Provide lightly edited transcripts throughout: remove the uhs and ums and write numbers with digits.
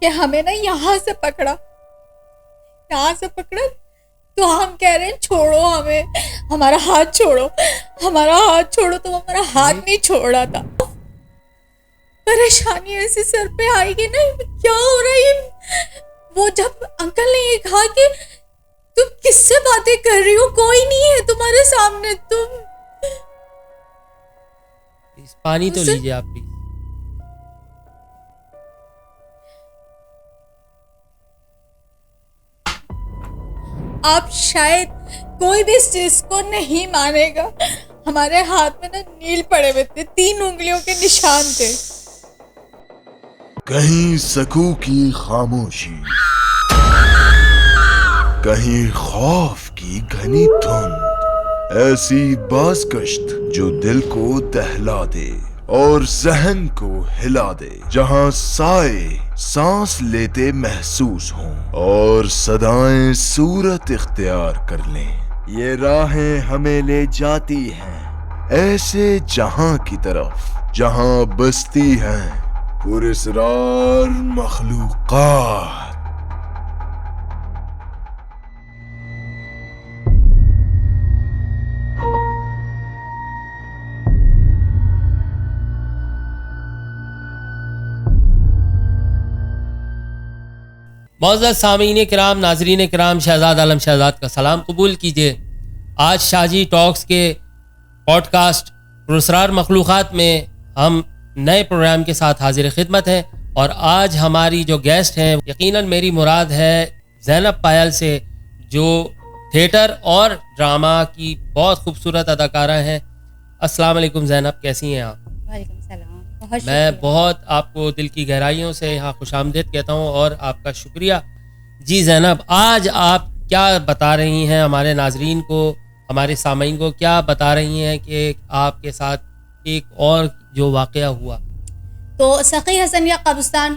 کہ ہمیں نا یہاں سے پکڑا تو ہم کہہ رہے ہیں چھوڑو ہمیں, ہمارا ہاتھ چھوڑو, تو ہمارا ہاتھ نہیں چھوڑ رہا تھا. پریشانی ایسی سر پہ آئے گی نا, کیا ہو رہا ہے. وہ جب انکل نے یہ کہا کہ تم کس سے باتیں کر رہی ہو, کوئی نہیں ہے تمہارے سامنے, تم پانی تو لیجیے آپ بھی. آپ شاید کوئی بھی اس چیز کو نہیں مانے گا, ہمارے ہاتھ میں نا نیل پڑے ہوئے تھے, 3 انگلیوں کے نشان تھے. کہیں سکو کی خاموشی, کہیں خوف کی گھنی دھند, ایسی بازگشت جو دل کو دہلا دے اور ذہن کو ہلا دے, جہاں سائے سانس لیتے محسوس ہوں اور صدائیں صورت اختیار کر لیں. یہ راہیں ہمیں لے جاتی ہیں ایسے جہاں کی طرف جہاں بستی ہیں پراسرار مخلوقات. معزز سامعین کرام, ناظرین کرام, شہزاد عالم شہزاد کا سلام قبول کیجیے. آج شاہ جی ٹاکس کے پوڈ کاسٹ پراسرار مخلوقات میں ہم نئے پروگرام کے ساتھ حاضر خدمت ہیں, اور آج ہماری جو گیسٹ ہیں یقیناً میری مراد ہے زینب پایل سے, جو تھیٹر اور ڈرامہ کی بہت خوبصورت اداکارہ ہیں. السلام علیکم زینب, کیسی ہیں آپ؟ وعلیکم السلام. میں بہت آپ کو دل کی گہرائیوں سے یہاں خوش آمدید کہتا ہوں اور آپ کا شکریہ. جی زینب, آج آپ کیا بتا رہی ہیں ہمارے ناظرین کو, ہمارے سامعین کو کیا بتا رہی ہیں کہ آپ کے ساتھ ایک اور جو واقعہ ہوا؟ تو سخی حسنیہ قبرستان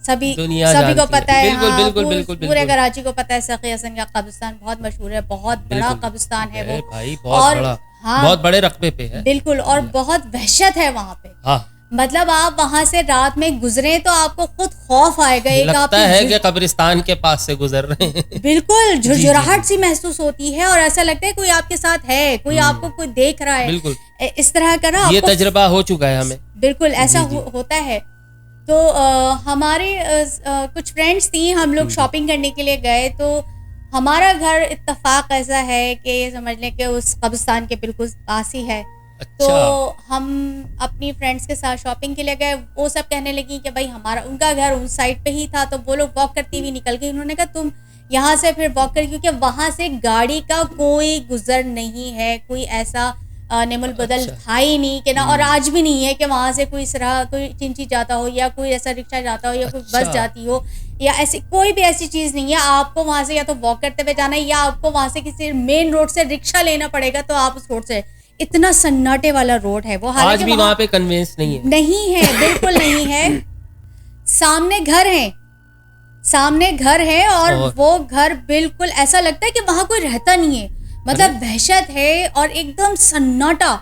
سبھی کو پتہ ہے, بالکل پورے کراچی کو پتہ ہے. سخی حسنیہ قبرستان بہت مشہور ہے, بہت بڑا قبرستان ہے وہ بھائی, بہت بڑا, بہت بڑے رقبے پہ ہے. بالکل, اور بہت وحشت ہے وہاں پہ. مطلب آپ وہاں سے رات میں گزریں تو آپ کو خود خوف آئے گا, لگتا ہے کہ قبرستان کے پاس سے گزر رہے ہیں. بالکل جھرجھراہٹ سی محسوس ہوتی ہے, اور ایسا لگتا ہے کوئی آپ کے ساتھ ہے, کوئی آپ کو کوئی دیکھ رہا ہے. بالکل اس طرح کا نا یہ تجربہ ہو چکا ہے ہمیں. بالکل ایسا ہوتا ہے. تو ہمارے کچھ فرینڈس تھیں, ہم لوگ شاپنگ کرنے کے لیے گئے, تو ہمارا گھر اتفاق ایسا ہے کہ یہ سمجھ لیں کہ اس قبرستان کے بالکل پاس ہی ہے. تو ہم اپنی فرینڈس کے ساتھ شاپنگ کے لیے گئے. وہ سب کہنے لگی کہ بھائی ان کا گھر اس سائڈ پہ ہی تھا, تو وہ لوگ واک کرتی ہوئی نکل گئی. انہوں نے کہا تم یہاں سے پھر واک کر, کیونکہ وہاں سے گاڑی کا کوئی گزر نہیں ہے, کوئی ایسا نعم البدل تھا ہی نہیں کہ نا, اور آج بھی نہیں ہے کہ وہاں سے کوئی کوئی چنچی جاتا ہو, یا کوئی ایسا رکشہ جاتا ہو, یا کوئی بس جاتی ہو, یا ایسی کوئی بھی ایسی چیز نہیں ہے. آپ کو وہاں سے یا تو واک کرتے ہوئے جانا ہے, یا آپ کو وہاں سے کسی مین روڈ سے رکشہ لینا پڑے گا, تو آپ اس روڈ سے. اتنا سناٹے والا روڈ ہے وہ, آج بھی وہاں پہ کنوینس نہیں ہے, بالکل نہیں ہے. سامنے گھر ہے اور وہ گھر بالکل ایسا لگتا ہے کہ وہاں کوئی رہتا نہیں ہے. مطلب وحشت ہے اور ایک دم سناٹا.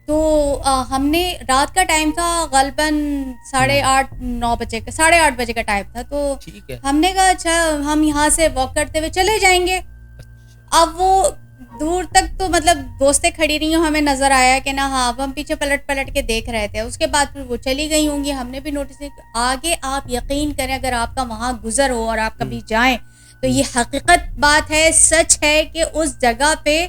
تو ہم نے رات کا ٹائم تھا, غالباً 8:30 بجے کا ٹائم تھا. تو ہم نے کہا اچھا ہم یہاں سے واک کرتے ہوئے چلے جائیں گے. اب وہ دور تک تو مطلب دوستیں کھڑی رہی ہوں, ہمیں نظر آیا کہ نا ہاں, اب ہم پیچھے پلٹ کے دیکھ رہے تھے. اس کے بعد پھر وہ چلی گئی ہوں گی, ہم نے بھی نوٹس کیا. آگے آپ یقین کریں, اگر آپ کا وہاں گزر ہو اور آپ کبھی جائیں تو یہ حقیقت بات ہے, سچ ہے کہ اس جگہ پہ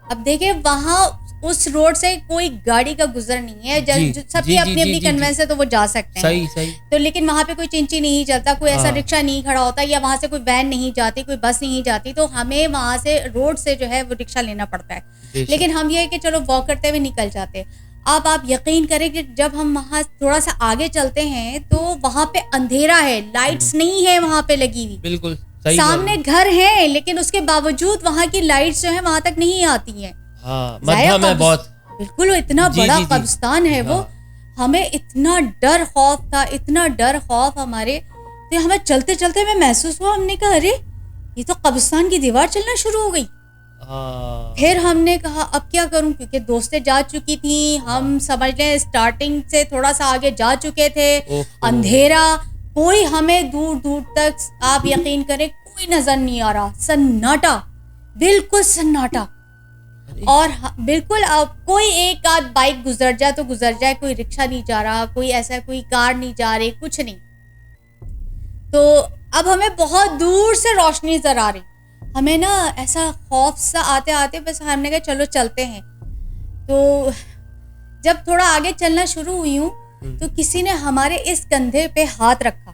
اب دیکھیں وہاں اس روڈ سے کوئی گاڑی کا گزر نہیں ہے. سب کی اپنی اپنی کنوینس ہے تو وہ جا سکتے ہیں. صحیح. تو لیکن وہاں پہ کوئی چنچی نہیں چلتا, کوئی ایسا رکشہ نہیں کھڑا ہوتا, یا وہاں سے کوئی وین نہیں جاتی, کوئی بس نہیں جاتی. تو ہمیں وہاں سے روڈ سے جو ہے وہ رکشہ لینا پڑتا ہے. لیکن ہم یہ کہ چلو واک کرتے ہوئے نکل جاتے. اب آپ یقین کریں کہ جب ہم وہاں تھوڑا سا آگے چلتے ہیں تو وہاں پہ اندھیرا ہے, لائٹس نہیں ہے وہاں پہ لگی ہوئی. بالکل سامنے گھر ہے, لیکن اس کے باوجود وہاں کی لائٹس جو ہیں وہاں تک نہیں آتی ہیں. بالکل اتنا بڑا قبرستان ہے وہ. ہمیں اتنا ڈر خوف ہمارے, تو ہمیں چلتے چلتے ہمیں محسوس ہوا, ہم نے کہا ارے یہ تو قبرستان کی دیوار چلنا شروع ہو گئی. پھر ہم نے کہا اب کیا کروں, کیونکہ دوستیں جا چکی تھیں, ہم سمجھ لیں اسٹارٹنگ سے تھوڑا سا آگے جا چکے تھے, اندھیرا. کوئی ہمیں دور دور تک آپ یقین کریں کوئی نظر نہیں آ رہا, سناٹا, بالکل سناٹا. اور بالکل کوئی ایک آدھ بائک گزر جائے تو گزر جائے, کوئی رکشہ نہیں جا رہا, کوئی ایسا کوئی کار نہیں جا رہی, کچھ نہیں. تو اب ہمیں بہت دور سے روشنی نظر آ رہی, ہمیں نا ایسا خوف سا آتے آتے بس ہم نے کہا چلو چلتے ہیں. تو جب تھوڑا آگے چلنا شروع ہوئی ہوں تو کسی نے ہمارے اس کندھے پہ ہاتھ رکھا.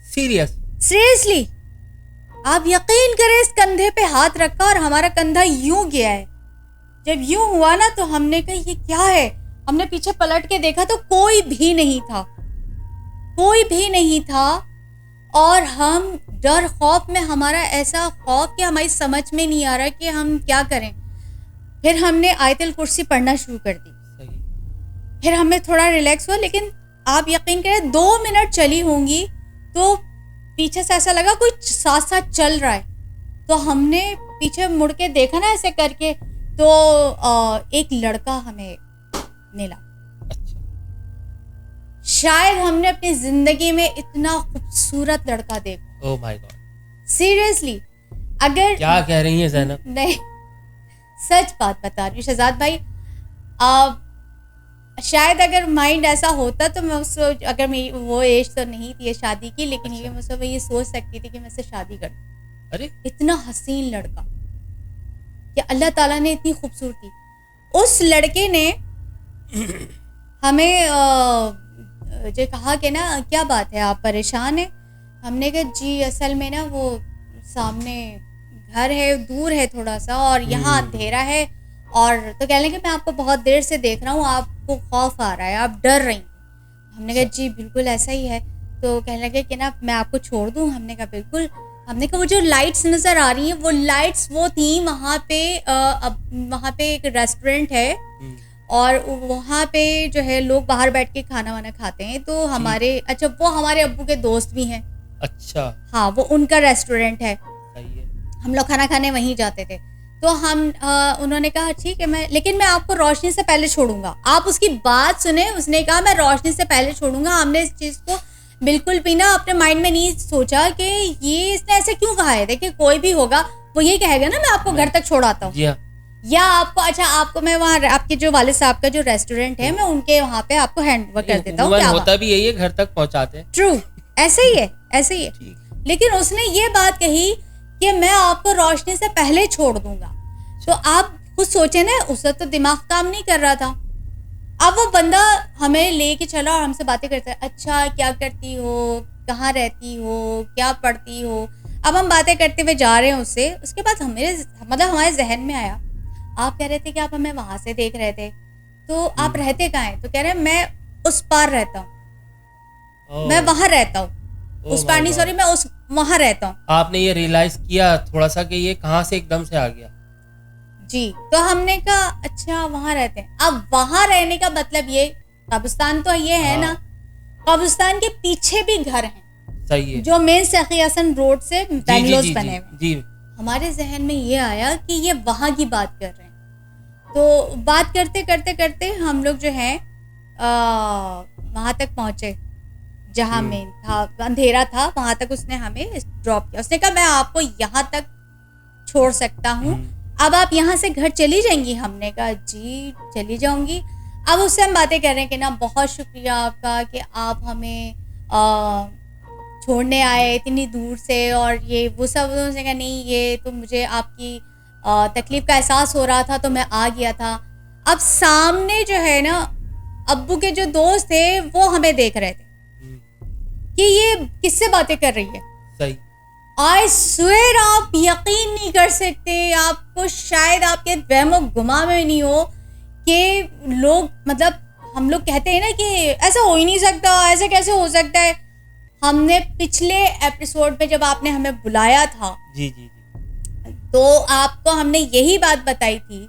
سیریسلی آپ یقین کریں, اس کندھے پہ ہاتھ رکھا اور ہمارا کندھا یوں گیا ہے. جب یوں ہوا نا تو ہم نے کہا یہ کیا ہے, ہم نے پیچھے پلٹ کے دیکھا تو کوئی بھی نہیں تھا, کوئی بھی نہیں تھا. اور ہم ڈر خوف میں, ہمارا ایسا خوف کہ ہماری سمجھ میں نہیں آ رہا کہ ہم کیا کریں. پھر ہم نے آیت الکرسی پڑھنا شروع کر دی. پھر ہمیں تھوڑا ریلیکس ہوا, لیکن آپ یقین کریں 2 منٹ چلی ہوں گی تو پیچھے سے ایسا لگا کوئی ساتھ ساتھ چل رہا ہے. تو ہم نے پیچھے مڑ کے دیکھا نا ایسے کر کے, تو ایک لڑکا ہمیں ملا. شاید ہم نے اپنی زندگی میں اتنا خوبصورت لڑکا دیکھا. اوہ مائی گاڈ, سیریسلی. اگر کیا کہہ رہی ہیں زینب؟ نہیں, سچ بات بتا رہی ہوں شہزاد بھائی. شاید اگر مائنڈ ایسا ہوتا تو میں اس کو, اگر میری وہ ایج تو نہیں تھی شادی کی, لیکن یہ میں یہ سوچ سکتی تھی کہ میں اس سے شادی کر دوں. ارے اتنا حسین لڑکا کہ اللہ تعالیٰ نے اتنی خوبصورتی. اس لڑکے نے ہمیں جو کہا کہ نا کیا بات ہے آپ پریشان ہیں. ہم نے کہا جی اصل میں نا وہ سامنے گھر ہے, دور ہے تھوڑا سا, اور یہاں اندھیرا ہے, اور تو کہہ لیں کہ میں آپ کو بہت دیر سے دیکھ رہا ہوں, آپ کو خوف آ رہا ہے, آپ ڈر رہی ہیں. ہم نے کہا جی بالکل ایسا ہی ہے. تو کہنے لگے کہ نا میں آپ کو چھوڑ دوں. ہم نے کہا بالکل. ہم نے کہا وہ جو لائٹس نظر آ رہی ہیں وہ لائٹس وہ تھیں وہاں پہ ایک ریسٹورینٹ ہے, اور وہاں پہ جو ہے لوگ باہر بیٹھ کے کھانا وانا کھاتے ہیں. تو ہمارے اچھا وہ ہمارے ابو کے دوست بھی ہیں. اچھا ہاں, وہ ان کا ریسٹورینٹ ہے, ہم لوگ کھانا کھانے وہیں جاتے تھے. تو انہوں نے کہا ٹھیک ہے لیکن میں آپ کو روشنی سے پہلے چھوڑوں گا. آپ اس کی بات سنیں, اس نے کہا میں روشنی سے پہلے چھوڑوں گا. ہم نے اس چیز کو بالکل بھی نا اپنے مائنڈ میں نہیں سوچا کہ یہ اس نے ایسے کیوں کہا ہے. دیکھیں کوئی بھی ہوگا وہ یہ کہے گا نا میں آپ کو گھر تک چھوڑاتا ہوں, یا آپ کو اچھا آپ کو میں وہاں آپ کے جو والد صاحب کا جو ریسٹورینٹ ہے میں ان کے وہاں پہ آپ کو ہینڈ اوور کر دیتا ہوں. کیا ہوتا بھی یہی ہے, گھر تک پہنچاتے ہیں. ٹرو, ایسے ہی ہے, ایسے ہی ہے. لیکن اس نے یہ بات کہی کہ میں آپ کو روشنی سے پہلے چھوڑ دوں گا. تو آپ خود سوچیں نا, اس وقت تو دماغ کام نہیں کر رہا تھا. اب وہ بندہ ہمیں لے کے چلا اور ہم سے باتیں کرتا ہے, اچھا کیا کرتی ہو, کہاں رہتی ہو, کیا پڑھتی ہو. اب ہم باتیں کرتے ہوئے جا رہے ہیں اس سے. اس کے بعد ہمارے ذہن میں آیا, آپ کہہ رہے تھے کہ آپ ہمیں وہاں سے دیکھ رہے تھے, تو آپ رہتے کہاں ہیں؟ تو کہہ رہے ہیں میں اس پار رہتا ہوں, میں وہاں رہتا ہوں. اس پار نہیں, سوری, میں وہاں رہتا ہوں. آپ نے یہ ریئلائز کیا تھوڑا سا کہ یہ کہاں سے ایک دم سے آ گیا؟ جی. تو ہم نے کہا اچھا وہاں رہتے ہیں. اب وہاں رہنے کا مطلب یہ, قبرستان تو یہ ہے نا, قبرستان کے پیچھے بھی گھر ہیں. صحیح ہے. جو مین سخی حسن روڈ سے بینگلور بنے ہوئے. جی. ہمارے ذہن میں یہ آیا کہ یہ وہاں کی بات کر رہے ہیں. تو بات کرتے کرتے کرتے ہم لوگ جو ہیں وہاں تک پہنچے جہاں مین تھا, اندھیرا تھا, وہاں تک اس نے ہمیں ڈراپ کیا. اس نے کہا میں آپ کو یہاں تک چھوڑ سکتا ہوں, اب آپ یہاں سے گھر چلی جائیں گی. ہم نے کہا جی چلی جاؤں گی. اب اس سے ہم باتیں کر رہے ہیں کہ نا بہت شکریہ آپ کا کہ آپ ہمیں چھوڑنے آئے اتنی دور سے, اور یہ وہ سب. انہوں نے کہا نہیں یہ تو مجھے آپ کی تکلیف کا احساس ہو رہا تھا تو میں آ گیا تھا. اب سامنے جو ہے نا ابو کے جو دوست تھے وہ ہمیں دیکھ رہے تھے کہ یہ کس سے باتیں کر رہی ہے. صحیح. آئی سویر آپ یقین نہیں کر سکتے, آپ کو شاید آپ کے وہم و گما میں نہیں ہو کہ لوگ, مطلب ہم لوگ کہتے ہیں نا کہ ایسا ہو ہی نہیں سکتا, ایسا کیسے ہو سکتا ہے. ہم نے پچھلے ایپیسوڈ میں جب آپ نے ہمیں بلایا تھا جی جی تو آپ کو ہم نے یہی بات بتائی تھی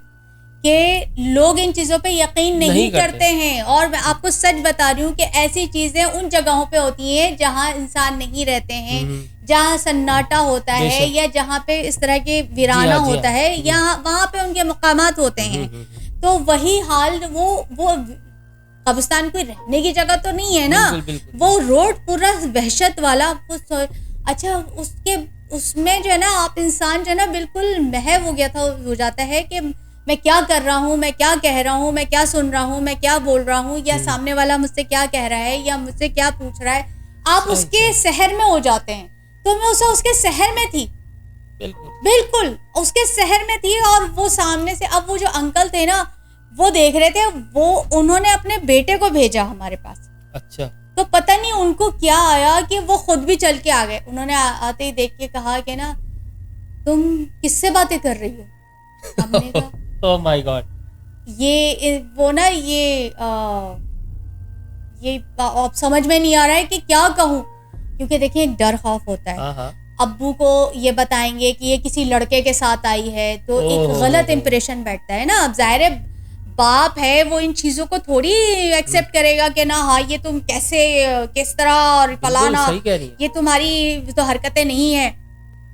کہ لوگ ان چیزوں پہ یقین نہیں کرتے ہیں. اور میں آپ کو سچ بتا رہی ہوں کہ ایسی چیزیں ان جگہوں پہ ہوتی ہیں جہاں انسان نہیں رہتے ہیں, جہاں سناٹا ہوتا ہے, یا جہاں پہ اس طرح کے ویرانہ ہوتا ہے, یا وہاں پہ ان کے مقامات ہوتے ہیں. تو وہی حال وہ قبرستان کوئی رہنے کی جگہ تو نہیں ہے نا. بالکل. وہ روڈ پورا وحشت والا. اچھا اس میں جو ہے نا آپ انسان جو ہے نا بالکل محو ہو گیا تھا, ہو جاتا ہے کہ میں کیا کر رہا ہوں, میں کیا کہہ رہا ہوں, میں کیا سن رہا ہوں, میں کیا بول رہا ہوں, یا سامنے والا مجھ سے کیا کہہ رہا ہے, یا مجھ سے کیا پوچھ رہا ہے. آپ اس کے سحر میں ہو جاتے ہیں. تو میں اس کے سحر میں تھی, بالکل اس کے سحر میں تھی. اور وہ سامنے سے, اب وہ جو انکل تھے نا وہ دیکھ رہے تھے, وہ انہوں نے اپنے بیٹے کو بھیجا ہمارے پاس. اچھا. تو پتہ نہیں ان کو کیا آیا کہ وہ خود بھی چل کے آ گئے. انہوں نے آتے ہی دیکھ کے کہا کہ نا تم کس سے باتیں کر رہی ہو. ہم نے کہا oh my God, یہ وہ نا یہ اب سمجھ میں نہیں آ رہا ہے کہ کیا کہوں, کیونکہ دیکھیں ایک ڈر خوف ہوتا ہے. ابو کو یہ بتائیں گے کہ یہ کسی لڑکے کے ساتھ آئی ہے تو ایک غلط امپریشن بیٹھتا ہے نا. اب ظاہر ہے باپ ہے وہ ان چیزوں کو تھوڑی ایکسیپٹ کرے گا کہ نا ہاں یہ تم کیسے کس طرح اور فلانا, یہ تمہاری تو حرکتیں نہیں ہیں.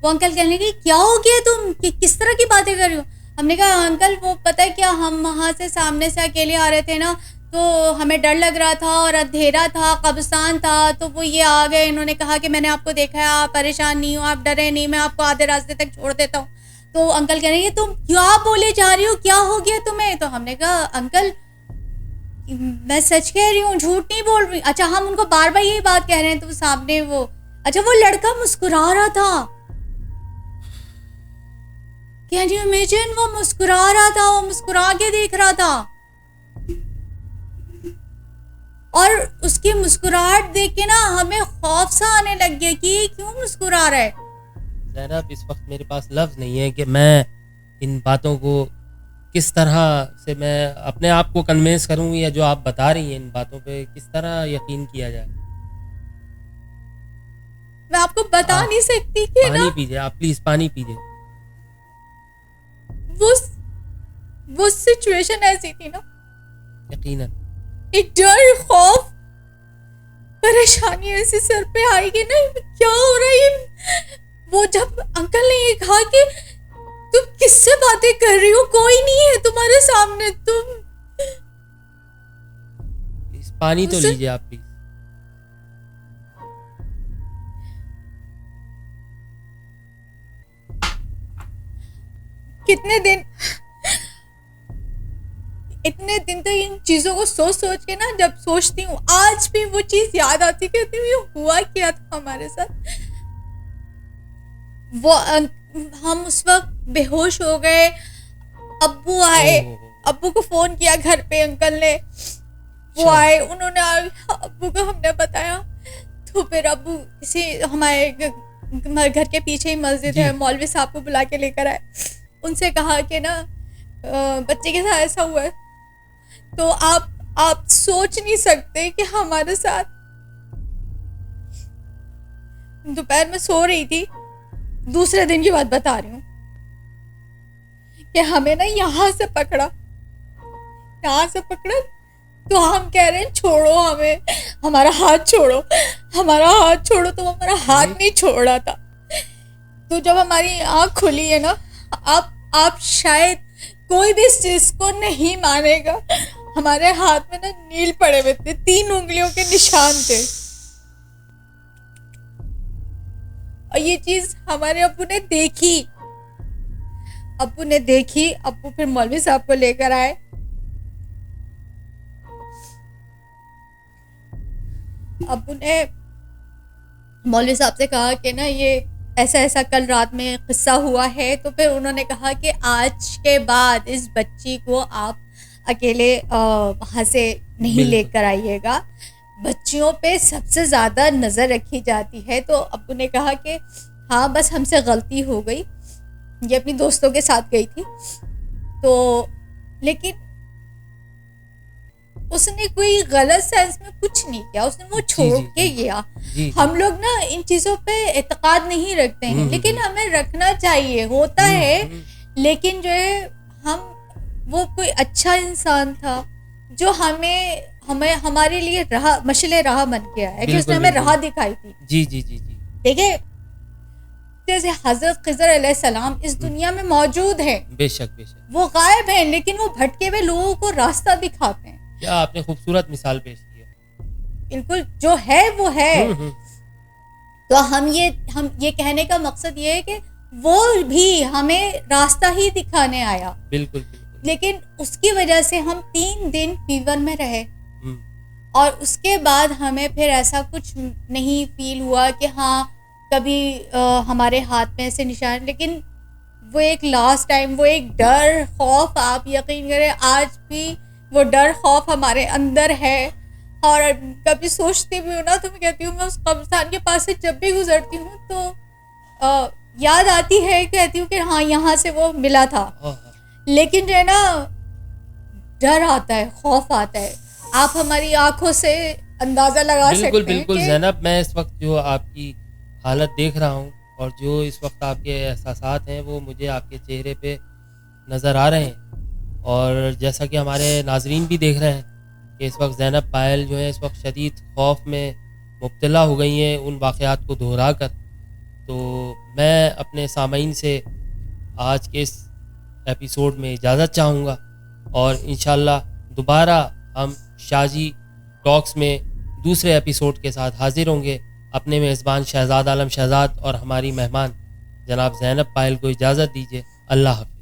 وہ انکل کہنے لگے کیا ہو گیا تم, کس طرح کی باتیں کر رہی ہو. ہم نے کہا انکل وہ پتہ ہے کیا, ہم وہاں سے سامنے سے اکیلے آ رہے تھے نا تو ہمیں ڈر لگ رہا تھا اور اندھیرا تھا, قبرستان تھا, تو وہ یہ آ گئے. انہوں نے کہا کہ میں نے آپ کو دیکھا ہے, آپ پریشان نہیں ہو, آپ ڈرے نہیں, میں آپ کو آدھے راستے تک چھوڑ دیتا ہوں. تو انکل کہہ رہے ہیں تم کیا بولے جا رہی ہو, کیا ہو گیا تمہیں. تو ہم نے کہا انکل میں سچ کہہ رہی ہوں, جھوٹ نہیں بول رہی. اچھا ہم ان کو بار بار یہی بات کہہ رہے ہیں تو سامنے وہ, اچھا وہ لڑکا مسکرا رہا تھا. کین یو امیجن, وہ مسکرا رہا تھا, وہ مسکرا کے دیکھ رہا تھا. اور اس کی مسکراہٹ دیکھ کے نا ہمیں خوف سا آنے لگ گیا کہ یہ کیوں مسکرا رہا ہے. زینب اس وقت میرے پاس لفظ نہیں ہے کہ میں ان باتوں کو کس طرح سے میں اپنے آپ کو کنوینس کروں, یا جو آپ بتا رہی ہیں ان باتوں پہ کس طرح یقین کیا جائے. میں آپ کو بتا نہیں سکتی کہ پانی پیجیے آپ پلیز, پانی پیجیے. وہ سچویشن ایسی تھی نا, یقیناً ایک ڈر, خوف, پریشانی ایسی سر پہ آئی کہ نا کیا ہو رہا ہے. وہ جب انکل نے یہ کہا کہ تم کس سے باتیں کر رہی ہو, کوئی نہیں ہے تمہارے سامنے, تم پانی تو لیجیے آپ پلیز. اتنے دن تو ان چیزوں کو سوچ کے نا جب سوچتی ہوں آج بھی وہ چیز یاد آتی کہ یہ ہوا کیا تھا ہمارے ساتھ. وہ ہم اس وقت بے ہوش ہو گئے. ابو آئے, ابو کو فون کیا گھر پہ, انکل نے, وہ آئے, انہوں نے ابو کو ہم نے بتایا. تو پھر ابو کسی ہمارے گھر کے پیچھے ہی مسجد ہے, مولوی صاحب کو بلا کے لے کر آئے. ان سے کہا کہ نا بچے کے ساتھ ایسا ہوا ہے. تو آپ سوچ نہیں سکتے کہ ہمارے ساتھ دوپہر میں سو رہی تھی, دوسرے دن کی بات بتا رہی ہوں, کہ ہمیں نا یہاں سے پکڑا تو ہم کہہ رہے ہیں چھوڑو ہمیں, ہمارا ہاتھ چھوڑو. تو ہمارا ہاتھ نہیں چھوڑ رہا تھا. تو جب ہماری آنکھ کھلی ہے نا, آپ شاید کوئی بھی اس چیز کو نہیں مانے گا, ہمارے ہاتھ میں نا نیل پڑے ہوئے تھے, 3 انگلیوں کے نشان تھے. اور یہ چیز ہمارے ابو نے دیکھی. ابو پھر مولوی صاحب کو لے کر آئے. ابو نے مولوی صاحب سے کہا کہ نا یہ ایسا کل رات میں قصہ ہوا ہے. تو پھر انہوں نے کہا کہ آج کے بعد اس بچی کو آپ اکیلے وہاں سے نہیں لے کر آئیے گا, بچیوں پہ سب سے زیادہ نظر رکھی جاتی ہے. تو ابو نے کہا کہ ہاں بس ہم سے غلطی ہو گئی, یہ اپنی دوستوں کے ساتھ گئی تھی. تو لیکن اس نے کوئی غلط سینس میں کچھ نہیں کیا, اس نے وہ چھوڑ کے گیا. ہم لوگ نا ان چیزوں پہ اعتقاد نہیں رکھتے ہیں, لیکن ہمیں رکھنا چاہیے, ہوتا ہے. لیکن جو ہے وہ کوئی اچھا انسان تھا جو ہمارے لیے مشعل راہ بن کے آیا, کہ اس نے ہمیں راہ دکھائی تھی. جی دیکھیں جیسے حضرت خضر علیہ السلام اس دنیا میں موجود ہیں, بے شک وہ غائب ہیں, لیکن وہ بھٹکے ہوئے لوگوں کو راستہ دکھاتے ہیں. کیا آپ نے خوبصورت مثال پیش کی ہے. بالکل جو ہے وہ ہے. تو ہم یہ کہنے کا مقصد یہ ہے کہ وہ بھی ہمیں راستہ ہی دکھانے آیا. بالکل. لیکن اس کی وجہ سے ہم 3 دن فیور میں رہے اور اس کے بعد ہمیں پھر ایسا کچھ نہیں فیل ہوا کہ ہاں کبھی ہمارے ہاتھ میں ایسے نشان. لیکن وہ ایک لاسٹ ٹائم وہ ایک ڈر خوف, آپ یقین کریں آج بھی وہ ڈر خوف ہمارے اندر ہے. اور کبھی سوچتی بھی ہوں نا تو میں کہتی ہوں میں اس قبرستان کے پاس سے جب بھی گزرتی ہوں تو یاد آتی ہے, کہتی ہوں کہ ہاں یہاں سے وہ ملا تھا. لیکن جو ہے نا ڈر آتا ہے, خوف آتا ہے. آپ ہماری آنکھوں سے اندازہ لگا سکتے ہیں. بالکل زینب, میں اس وقت جو آپ کی حالت دیکھ رہا ہوں اور جو اس وقت آپ کے احساسات ہیں وہ مجھے آپ کے چہرے پہ نظر آ رہے ہیں. اور جیسا کہ ہمارے ناظرین بھی دیکھ رہے ہیں کہ اس وقت زینب پائل جو ہے اس وقت شدید خوف میں مبتلا ہو گئی ہیں ان واقعات کو دہرا کر. تو میں اپنے سامعین سے آج کے اس ایپیسوڈ میں اجازت چاہوں گا اور انشاءاللہ دوبارہ ہم شاجی ٹاکس میں دوسرے ایپیسوڈ کے ساتھ حاضر ہوں گے. اپنے میزبان شہزاد عالم شہزاد اور ہماری مہمان جناب زینب پائل کو اجازت دیجیے. اللہ حافظ.